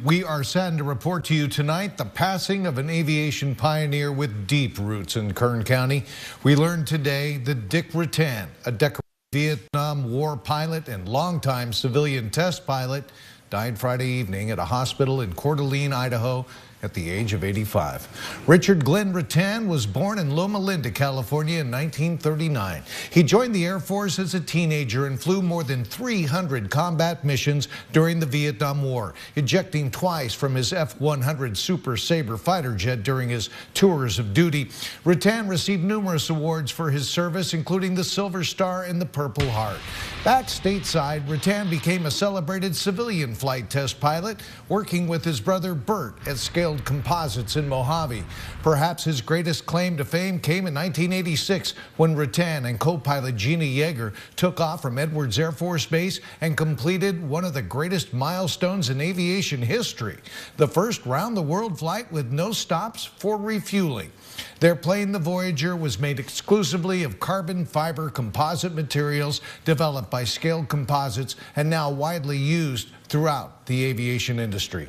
We are saddened to report to you tonight the passing of an aviation pioneer with deep roots in Kern County. We learned today that Dick Rutan, a decorated Vietnam War pilot and longtime civilian test pilot, died Friday evening at a hospital in Coeur d'Alene, Idaho, at the age of 85. Richard Glenn Rutan was born in Loma Linda, California in 1939. He joined the Air Force as a teenager and flew more than 300 combat missions during the Vietnam War, ejecting twice from his F-100 Super Sabre fighter jet during his tours of duty. Rutan received numerous awards for his service, including the Silver Star and the Purple Heart. Back stateside, Rutan became a celebrated civilian flight test pilot, working with his brother Bert at Scaled Composites in Mojave. Perhaps his greatest claim to fame came in 1986 when Rutan and co-pilot Gina Yeager took off from Edwards Air Force Base and completed one of the greatest milestones in aviation history, the first round-the-world flight with no stops for refueling. Their plane, the Voyager, was made exclusively of carbon fiber composite materials developed by Scaled Composites and now widely used throughout the aviation industry.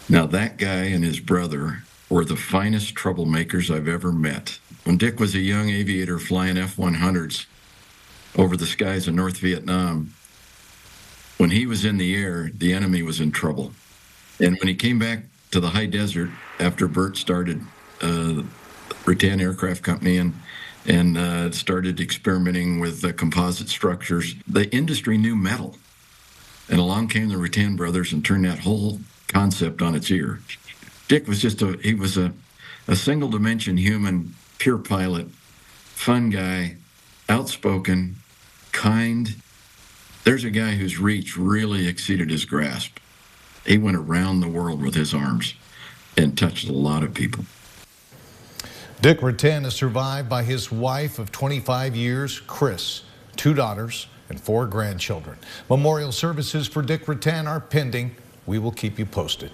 Now that guy and his brother were the finest troublemakers I've ever met. When Dick was a young aviator flying F-100s over the skies of North Vietnam, when he was in the air, the enemy was in trouble. And when he came back to the high desert after Bert started Rutan Aircraft Company and started experimenting with composite structures, the industry knew metal. And along came the Rutan brothers and turned that whole concept on its ear. Dick was a single dimension human, pure pilot, fun guy, outspoken, kind. There's a guy whose reach really exceeded his grasp. He went around the world with his arms and touched a lot of people. Dick Rutan is survived by his wife of 25 years, Chris, 2 daughters, and 4 grandchildren. Memorial services for Dick Rutan are pending. We will keep you posted.